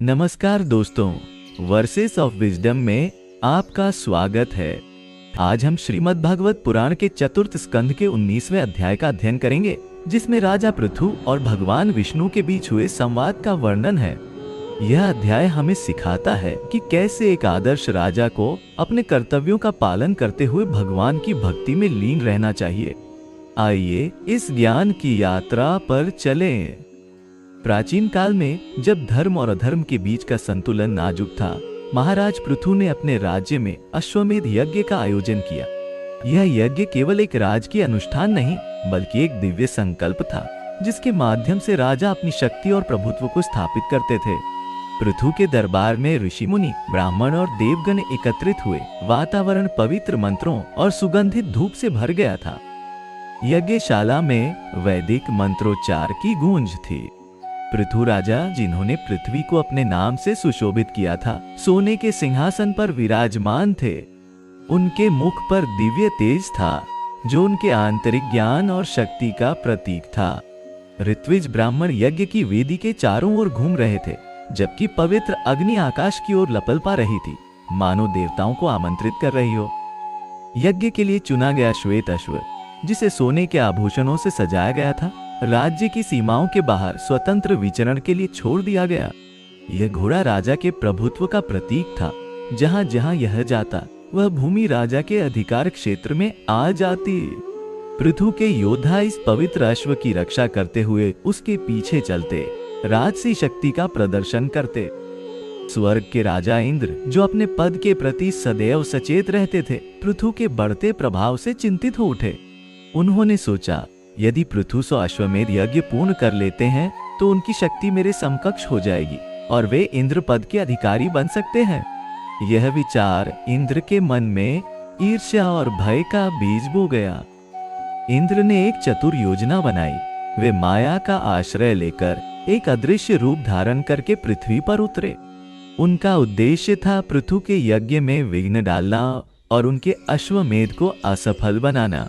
नमस्कार दोस्तों, versus of wisdom में आपका स्वागत है। आज हम श्रीमद् भागवत पुराण के चतुर्थ स्कंध के 19वें अध्याय का अध्ययन करेंगे, जिसमें राजा पृथु और भगवान विष्णु के बीच हुए संवाद का वर्णन है। यह अध्याय हमें सिखाता है कि कैसे एक आदर्श राजा को अपने कर्तव्यों का पालन करते हुए भगवान की भक्ति में लीन रहना चाहिए। आइए इस ज्ञान की यात्रा पर चलें। प्राचीन काल में जब धर्म और अधर्म के बीच का संतुलन नाजुक था, महाराज पृथु ने अपने राज्य में अश्वमेध यज्ञ का आयोजन किया। यह यज्ञ केवल एक राजकीय अनुष्ठान नहीं, बल्कि एक दिव्य संकल्प था, जिसके माध्यम से राजा अपनी शक्ति और प्रभुत्व को स्थापित करते थे। पृथु के दरबार में ऋषि मुनि, ब्राह्मण और देवगण एकत्रित हुए। वातावरण पवित्र मंत्रों और सुगंधित धूप से भर गया था। यज्ञशाला में वैदिक मंत्रोच्चार की गूंज थी। पृथु राजा, जिन्होंने पृथ्वी को अपने नाम से सुशोभित किया था, सोने के सिंहासन पर विराजमान थे। उनके मुख पर दिव्य तेज था, जो उनके आंतरिक ज्ञान और शक्ति का प्रतीक था। ऋत्विज ब्राह्मण यज्ञ की वेदी के चारों ओर घूम रहे थे, जबकि पवित्र अग्नि आकाश की ओर लपल पा रही थी, मानो देवताओं को आमंत्रित कर रही हो। यज्ञ के लिए चुना गया श्वेत अश्व, जिसे सोने के आभूषणों से सजाया गया था, राज्य की सीमाओं के बाहर स्वतंत्र विचरण के लिए छोड़ दिया गया। यह घोड़ा राजा के प्रभुत्व का प्रतीक था। जहां जहां यह जाता, वह भूमि राजा के अधिकार क्षेत्र में आ जाती। पृथु के योद्धा इस पवित्र अश्व की रक्षा करते हुए उसके पीछे चलते, राजसी शक्ति का प्रदर्शन करते। स्वर्ग के राजा इंद्र, जो अपने पद के प्रति सदैव सचेत रहते थे, पृथु के बढ़ते प्रभाव से चिंतित हो उठे। उन्होंने सोचा, यदि पृथु 100 अश्वमेध यज्ञ पूर्ण कर लेते हैं, तो उनकी शक्ति मेरे समकक्ष हो जाएगी और वे इंद्र पद के अधिकारी बन सकते हैं। यह विचार इंद्र के मन में ईर्ष्या और भय का बीज बो गया। इंद्र ने एक चतुर योजना बनाई। वे माया का आश्रय लेकर एक अदृश्य रूप धारण करके पृथ्वी पर उतरे। उनका उद्देश्य था पृथु के यज्ञ में विघ्न डालना और उनके अश्वमेध को असफल बनाना।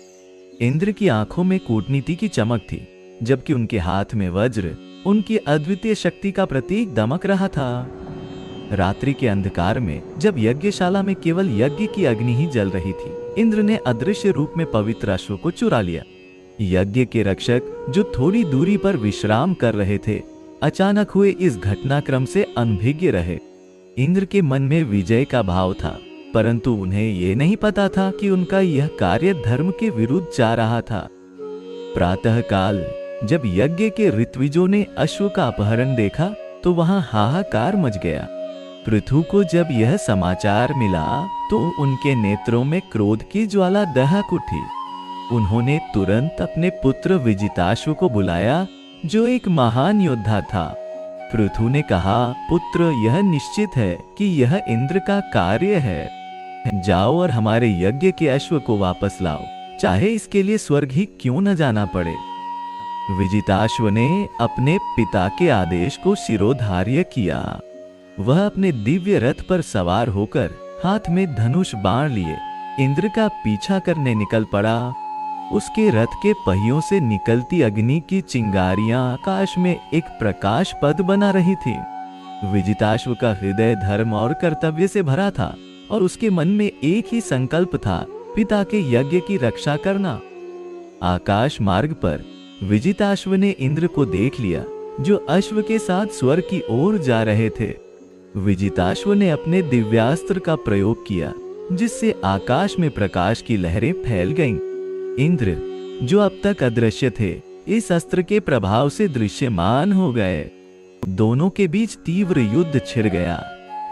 इंद्र की आंखों में कूटनीति की चमक थी, जबकि उनके हाथ में वज्र उनकी अद्वितीय शक्ति का प्रतीक दमक रहा था। रात्रि के अंधकार में, जब यज्ञशाला में केवल यज्ञ की अग्नि ही जल रही थी, इंद्र ने अदृश्य रूप में पवित्र अश्व को चुरा लिया। यज्ञ के रक्षक, जो थोड़ी दूरी पर विश्राम कर रहे थे, अचानक हुए इस घटनाक्रम से अनभिज्ञ रहे। इंद्र के मन में विजय का भाव था, परंतु उन्हें यह नहीं पता था कि उनका यह कार्य धर्म के विरुद्ध जा रहा था। प्रातःकाल, जब यज्ञ के ऋत्विजों ने अश्व का अपहरण देखा, तो वहां हाहाकार मच गया। पृथु को जब यह समाचार मिला, तो उनके नेत्रों में क्रोध की ज्वाला दहक उठी। उन्होंने तुरंत अपने पुत्र विजिताश्व को बुलाया, जो एक महान योद्धा था। पृथु ने कहा, पुत्र, यह निश्चित है कि यह इंद्र का कार्य है। जाओ और हमारे यज्ञ के अश्व को वापस लाओ, चाहे इसके लिए स्वर्ग ही क्यों न जाना पड़े। विजिताश्व ने अपने पिता के आदेश को शिरोधार्य किया। वह अपने दिव्य रथ पर सवार होकर, हाथ में धनुष बाण लिए, इंद्र का पीछा करने निकल पड़ा। उसके रथ के पहियों से निकलती अग्नि की चिंगारियां आकाश में एक प्रकाश पद बना रही थी। विजिताश्व का हृदय धर्म और कर्तव्य से भरा था, और उसके मन में एक ही संकल्प था, पिता के यज्ञ की रक्षा करना। आकाश मार्ग पर विजिताश्व ने इंद्र को देख लिया, जो अश्व के साथ स्वर्ग की ओर जा रहे थे। विजिताश्व ने अपने दिव्यास्त्र का प्रयोग किया, जिससे आकाश में प्रकाश की लहरें फैल गईं। इंद्र, जो अब तक अदृश्य थे, इस अस्त्र के प्रभाव से दृश्यमान हो गए। दोनों के बीच तीव्र युद्ध छिड़ गया,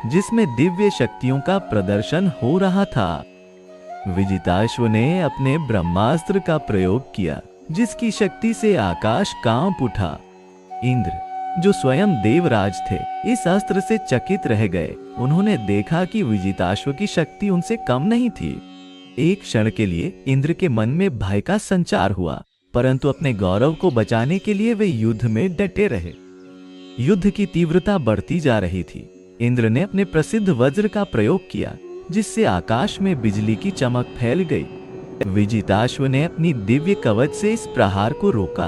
जिसमें दिव्य शक्तियों का प्रदर्शन हो रहा था। विजिताश्व ने अपने ब्रह्मास्त्र का प्रयोग किया, जिसकी शक्ति से आकाश कांप उठा। इंद्र, जो स्वयं देवराज थे, इस अस्त्र से चकित रह गए। उन्होंने देखा कि विजिताश्व की शक्ति उनसे कम नहीं थी। एक क्षण के लिए इंद्र के मन में भय का संचार हुआ, परंतु अपने गौरव को बचाने के लिए वे युद्ध में डटे रहे। युद्ध की तीव्रता बढ़ती जा रही थी। इंद्र ने अपने प्रसिद्ध वज्र का प्रयोग किया, जिससे आकाश में बिजली की चमक फैल गई। विजिताश्व ने अपनी दिव्य कवच से इस प्रहार को रोका,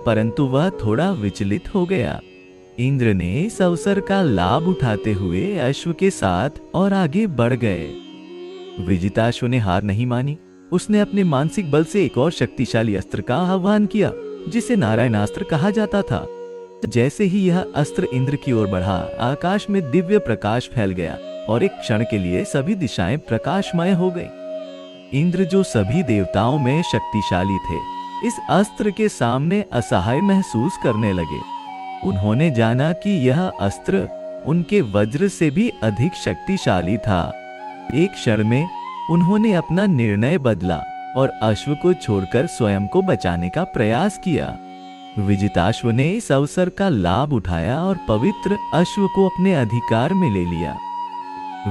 परंतु वह थोड़ा विचलित हो गया। इंद्र ने इस अवसर का लाभ उठाते हुए अश्व के साथ और आगे बढ़ गए। विजिताश्व ने हार नहीं मानी। उसने अपने मानसिक बल से एक और शक्तिशाली अस्त्र का आह्वान किया, जिसे नारायणास्त्र कहा जाता था। जैसे ही यह अस्त्र इंद्र की ओर बढ़ा, आकाश में दिव्य प्रकाश फैल गया और एक क्षण के लिए सभी दिशाएं प्रकाशमय हो गई। इंद्र, जो सभी देवताओं में शक्तिशाली थे, इस अस्त्र के सामने असहाय महसूस करने लगे। उन्होंने जाना कि यह अस्त्र उनके वज्र से भी अधिक शक्तिशाली था। एक क्षण में उन्होंने अपना निर्णय बदला और अश्व को छोड़कर स्वयं को बचाने का प्रयास किया। विजिताश्व ने इस अवसर का लाभ उठाया और पवित्र अश्व को अपने अधिकार में ले लिया।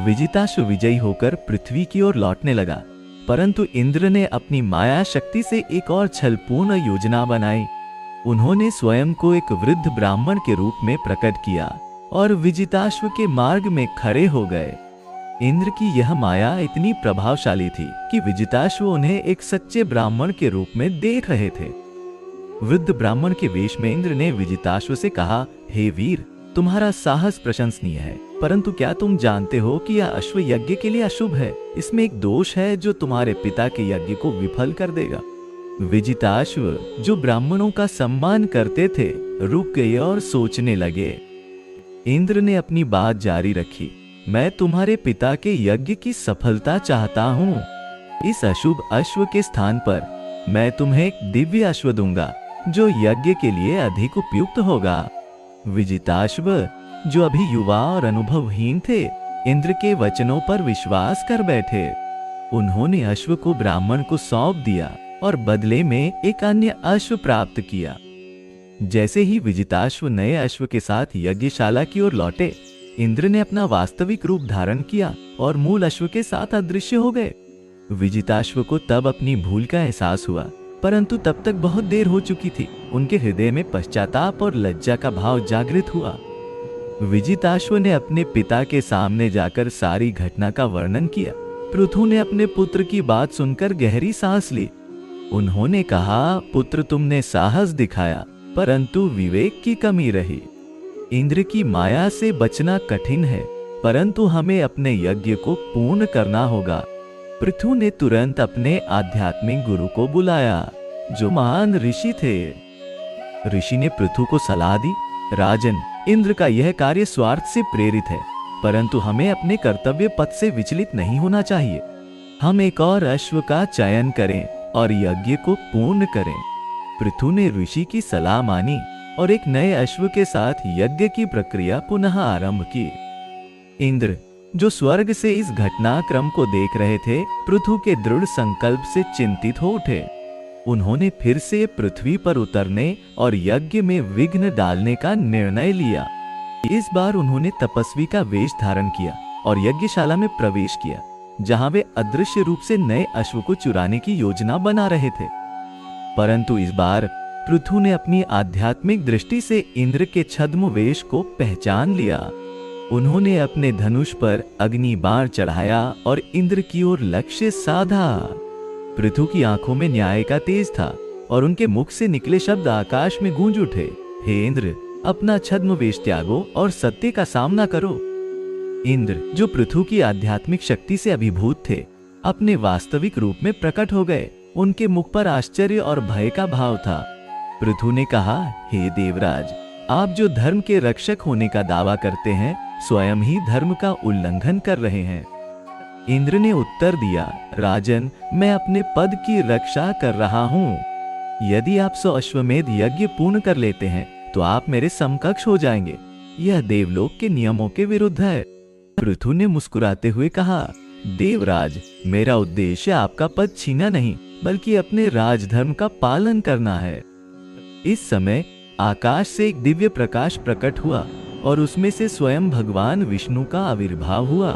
विजिताश्व विजयी होकर पृथ्वी की ओर लौटने लगा, परंतु इंद्र ने अपनी माया शक्ति से एक और छलपूर्ण योजना बनाई। उन्होंने स्वयं को एक वृद्ध ब्राह्मण के रूप में प्रकट किया और विजिताश्व के मार्ग में खड़े हो गए। इंद्र की यह माया इतनी प्रभावशाली थी कि विजिताश्व उन्हें एक सच्चे ब्राह्मण के रूप में देख रहे थे। वृद्ध ब्राह्मण के वेश में इंद्र ने विजिताश्व से कहा, हे वीर, तुम्हारा साहस प्रशंसनीय है, परंतु क्या तुम जानते हो कि यह अश्व यज्ञ के लिए अशुभ है? इसमें एक दोष है जो तुम्हारे पिता के यज्ञ को विफल कर देगा। विजिताश्व, जो ब्राह्मणों का सम्मान करते थे, रुक गए और सोचने लगे। इंद्र ने अपनी बात जारी रखी, मैं तुम्हारे पिता के यज्ञ की सफलता चाहता हूँ। इस अशुभ अश्व के स्थान पर मैं तुम्हें एक दिव्य अश्व दूंगा, जो यज्ञ के लिए अधिक उपयुक्त होगा। विजिताश्व, जो अभी युवा और अनुभवहीन थे, इंद्र के वचनों पर विश्वास कर बैठे। उन्होंने अश्व को ब्राह्मण को सौंप दिया और बदले में एक अन्य अश्व प्राप्त किया। जैसे ही विजिताश्व नए अश्व के साथ यज्ञशाला की ओर लौटे, इंद्र ने अपना वास्तविक रूप धारण किया और मूल अश्व के साथ अदृश्य हो गए। विजिताश्व को तब अपनी भूल का एहसास हुआ, परंतु तब तक बहुत देर हो चुकी थी। उनके हृदय में पश्चाताप और लज्जा का भाव जागृत हुआ। विजिताश्व ने अपने पिता के सामने जाकर सारी घटना का वर्णन किया। पृथु ने अपने पुत्र की बात सुनकर गहरी सांस ली। उन्होंने कहा, पुत्र, तुमने साहस दिखाया, परंतु विवेक की कमी रही। इंद्र की माया से बचना कठिन है, परंतु हमें अपने यज्ञ को पूर्ण करना होगा। पृथु ने तुरंत अपने आध्यात्मिक गुरु को बुलाया, जो महान ऋषि थे। ऋषि ने पृथु को सलाह दी, राजन, इंद्र का यह कार्य स्वार्थ से प्रेरित है, परंतु हमें अपने कर्तव्य पथ से विचलित नहीं होना चाहिए। हम एक और अश्व का चयन करें और यज्ञ को पूर्ण करें। पृथु ने ऋषि की सलाह मानी और एक नए अश्व के साथ यज्ञ की प्रक्रिया पुनः आरंभ की। इंद्र, जो स्वर्ग से इस घटनाक्रम को देख रहे थे, पृथु के दृढ़ संकल्प से चिंतित हो उठे। उन्होंने फिर से पृथ्वी पर उतरने और यज्ञ में विघ्न डालने का निर्णय लिया। इस बार उन्होंने तपस्वी का वेश धारण किया और यज्ञशाला में प्रवेश किया, जहां वे अदृश्य रूप से नए अश्व को चुराने की योजना बना रहे थे। परंतु इस बार पृथु ने अपनी आध्यात्मिक दृष्टि से इंद्र के छद्म वेश को पहचान लिया। उन्होंने अपने धनुष पर अग्नि बाण चढ़ाया और इंद्र की ओर लक्ष्य साधा। पृथु की आंखों में न्याय का तेज था और उनके मुख से निकले शब्द आकाश में गूंज उठे, हे इंद्र, अपना छद्म वेश त्यागो और सत्य का सामना करो। इंद्र, जो पृथु की आध्यात्मिक शक्ति से अभिभूत थे, अपने वास्तविक रूप में प्रकट हो गए। उनके मुख पर आश्चर्य और भय का भाव था। पृथु ने कहा, हे देवराज, आप जो धर्म के रक्षक होने का दावा करते हैं, स्वयं ही धर्म का उल्लंघन कर रहे हैं। इंद्र ने उत्तर दिया, राजन, मैं अपने पद की रक्षा कर रहा हूँ। यदि आप 100 अश्वमेध यज्ञ पूर्ण कर लेते हैं तो आप मेरे समकक्ष हो जाएंगे। यह देवलोक के नियमों के विरुद्ध है। पृथु ने मुस्कुराते हुए कहा, देवराज, मेरा उद्देश्य आपका पद छीना नहीं, बल्कि अपने राजधर्म का पालन करना है। इस समय आकाश से एक दिव्य प्रकाश प्रकट हुआ और उसमें से स्वयं भगवान विष्णु का आविर्भाव हुआ।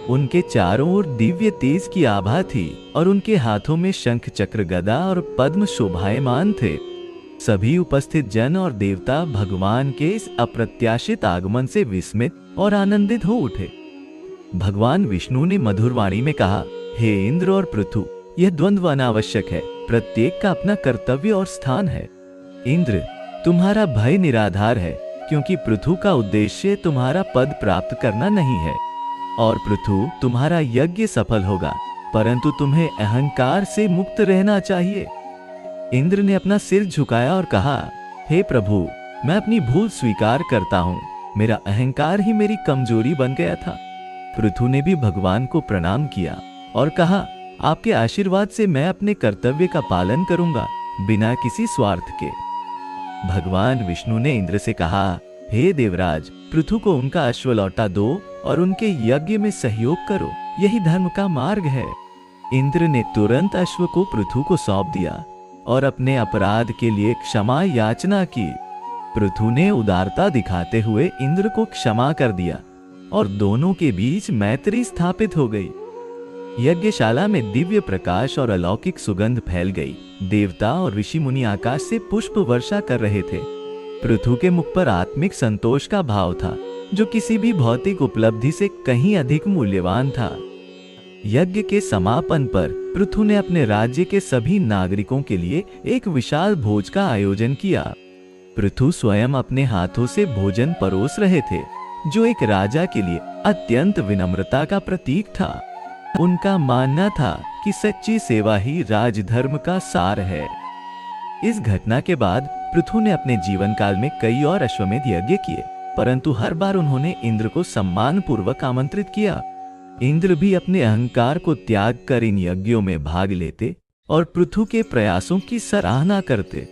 उनके चारों ओर दिव्य तेज की आभा थी और उनके हाथों में शंख, चक्र, गदा और पद्म शोभायमान थे। सभी उपस्थित जन और देवता भगवान के इस अप्रत्याशित आगमन से विस्मित और आनंदित हो उठे। भगवान विष्णु ने मधुर वाणी में कहा, हे इंद्र और पृथु, यह द्वंद्व अनावश्यक है। प्रत्येक का अपना कर्तव्य और स्थान है। इंद्र, तुम्हारा भय निराधार है, क्योंकि पृथु का उद्देश्य तुम्हारा पद प्राप्त करना नहीं है और पृथु तुम्हारा यज्ञ सफल होगा, परंतु तुम्हें अहंकार से मुक्त रहना चाहिए। इंद्र ने अपना सिर झुकाया और कहा, हे प्रभु, मैं अपनी भूल स्वीकार करता हूँ। मेरा अहंकार ही मेरी कमजोरी बन गया था। पृथु ने भी भगवान को प्रणाम किया और कहा, आपके आशीर्वाद से मैं अपने कर्तव्य का पालन करूंगा, बिना किसी स्वार्थ के। भगवान विष्णु ने इंद्र से कहा, हे देवराज, पृथु को उनका अश्व लौटा दो और उनके यज्ञ में सहयोग करो, यही धर्म का मार्ग है। इंद्र ने तुरंत अश्व को पृथु को सौंप दिया और अपने अपराध के लिए क्षमा याचना की। पृथु ने उदारता दिखाते हुए इंद्र को क्षमा कर दिया और दोनों के बीच मैत्री स्थापित हो गई। यज्ञशाला में दिव्य प्रकाश और अलौकिक सुगंध फैल गई। देवता और ऋषि मुनि आकाश से पुष्प वर्षा कर रहे थे। पृथु के मुख पर आत्मिक संतोष का भाव था, जो किसी भी भौतिक उपलब्धि से कहीं अधिक मूल्यवान था। यज्ञ के समापन पर पृथु ने अपने राज्य के सभी नागरिकों के लिए एक विशाल भोज का आयोजन किया। पृथु स्वयं अपने हाथों से भोजन परोस रहे थे, जो एक राजा के लिए अत्यंत विनम्रता का प्रतीक था। उनका मानना था कि सच्ची सेवा ही राजधर्म का सार है। इस घटना के बाद पृथु ने अपने जीवन काल में कई और अश्वमेध यज्ञ किए, परंतु हर बार उन्होंने इंद्र को सम्मान पूर्वक आमंत्रित किया। इंद्र भी अपने अहंकार को त्याग कर इन यज्ञों में भाग लेते और पृथु के प्रयासों की सराहना करते।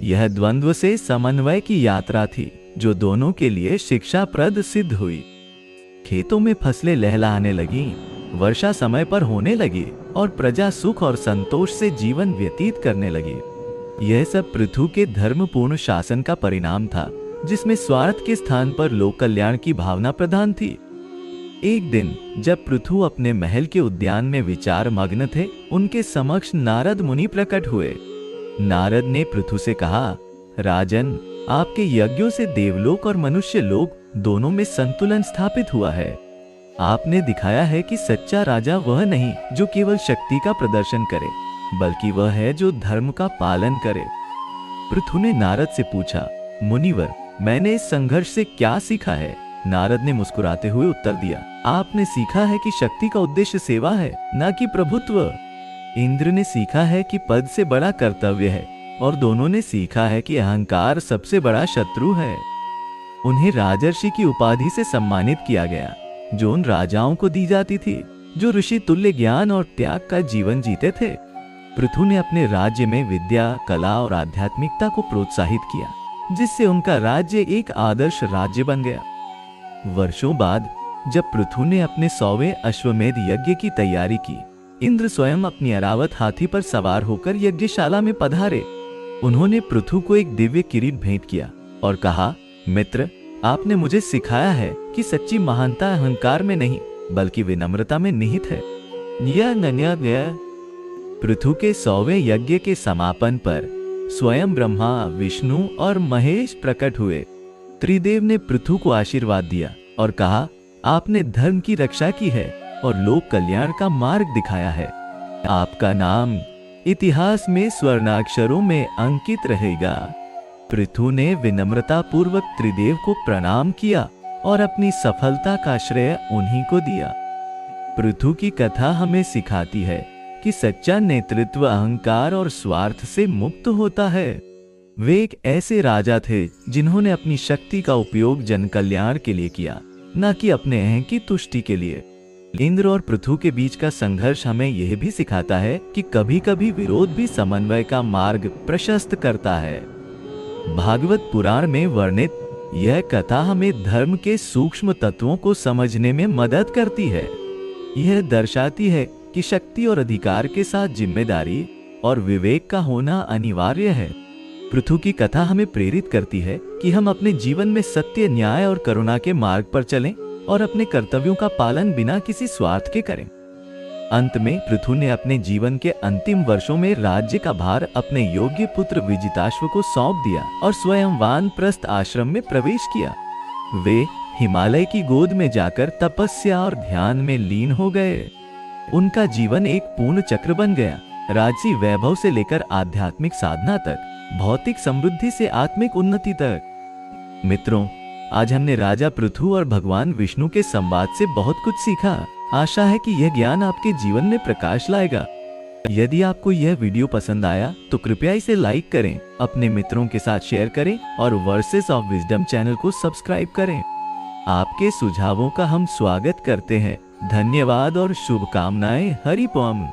यह द्वंद्व से समन्वय की यात्रा थी, जो दोनों के लिए शिक्षाप्रद सिद्ध हुई। खेतों में फसलें लहलहाने लगीं, वर्षा समय पर होने लगी और प्रजा सुख और संतोष से जीवन व्यतीत करने लगी। यह सब पृथु के धर्मपूर्ण शासन का परिणाम था, जिसमें स्वार्थ के स्थान पर लोक कल्याण की भावना प्रधान थी। एक दिन जब पृथु अपने महल के उद्यान में विचार मग्न थे, उनके समक्ष नारद मुनि प्रकट हुए। नारद ने पृथु से कहा, राजन, आपके यज्ञों से देवलोक और मनुष्य लोक दोनों में संतुलन स्थापित हुआ है। आपने दिखाया है कि सच्चा राजा वह नहीं जो केवल शक्ति का प्रदर्शन करे, बल्कि वह है जो धर्म का पालन करे। पृथु ने नारद से पूछा, मुनिवर, मैंने इस संघर्ष से क्या सीखा है? नारद ने मुस्कुराते हुए उत्तर दिया, आपने सीखा है कि शक्ति का उद्देश्य सेवा है, न कि प्रभुत्व। इंद्र ने सीखा है कि पद से बड़ा कर्तव्य है और दोनों ने सीखा है कि अहंकार सबसे बड़ा शत्रु है। उन्हें राजर्षि की उपाधि से सम्मानित किया गया, जो उन राजाओं को दी जाती थी जो ऋषि तुल्य ज्ञान और त्याग का जीवन जीते थे। पृथु ने अपने राज्य में विद्या, कला और आध्यात्मिकता को प्रोत्साहित किया, जिससे उनका राज्य एक आदर्श राज्य बन गया। वर्षों बाद जब पृथु ने अपने 100वें अश्वमेध यज्ञ की तैयारी की, इंद्र स्वयं अपनी अरावत हाथी पर सवार होकर यज्ञशाला में पधारे। उन्होंने पृथु को एक दिव्य किरीट भेंट किया और कहा, मित्र, आपने मुझे सिखाया है कि सच्ची महानता अहंकार में नहीं बल्कि विनम्रता में निहित है। पृथु के 100वें यज्ञ के समापन पर स्वयं ब्रह्मा, विष्णु और महेश प्रकट हुए। त्रिदेव ने पृथु को आशीर्वाद दिया और कहा, आपने धर्म की रक्षा की है और लोक कल्याण का मार्ग दिखाया है। आपका नाम इतिहास में स्वर्णाक्षरों में अंकित रहेगा। पृथु ने विनम्रता पूर्वक त्रिदेव को प्रणाम किया और अपनी सफलता का श्रेय उन्हीं को दिया। पृथु की कथा हमें सिखाती है कि सच्चा नेतृत्व अहंकार और स्वार्थ से मुक्त होता है। वे एक ऐसे राजा थे जिन्होंने अपनी शक्ति का उपयोग जन कल्याण के लिए किया, न कि अपने अहं की तुष्टि के लिए। इंद्र और पृथु के बीच का संघर्ष हमें यह भी सिखाता है कि कभी कभी विरोध भी समन्वय का मार्ग प्रशस्त करता है। भागवत पुराण में वर्णित यह कथा हमें धर्म के सूक्ष्म तत्वों को समझने में मदद करती है। यह दर्शाती है कि शक्ति और अधिकार के साथ जिम्मेदारी और विवेक का होना अनिवार्य है। पृथु की कथा हमें प्रेरित करती है कि हम अपने जीवन में सत्य, न्याय और करुणा के मार्ग पर चलें और अपने कर्तव्यों का पालन बिना किसी स्वार्थ के करें। अंत में पृथु ने अपने जीवन के अंतिम वर्षों में राज्य का भार अपने योग्य पुत्र विजिताश्व को सौंप दिया और स्वयं वानप्रस्थ आश्रम में प्रवेश किया। वे हिमालय की गोद में जाकर तपस्या और ध्यान में लीन हो गए। उनका जीवन एक पूर्ण चक्र बन गया, राजसी वैभव से लेकर आध्यात्मिक साधना तक, भौतिक समृद्धि से आत्मिक उन्नति तक। मित्रों, आज हमने राजा पृथु और भगवान विष्णु के संवाद से बहुत कुछ सीखा। आशा है कि यह ज्ञान आपके जीवन में प्रकाश लाएगा। यदि आपको यह वीडियो पसंद आया तो कृपया इसे लाइक करें, अपने मित्रों के साथ शेयर करें और वर्सेस ऑफ विजडम चैनल को सब्सक्राइब करें। आपके सुझावों का हम स्वागत करते हैं। धन्यवाद और शुभकामनाएं। हरि ओम।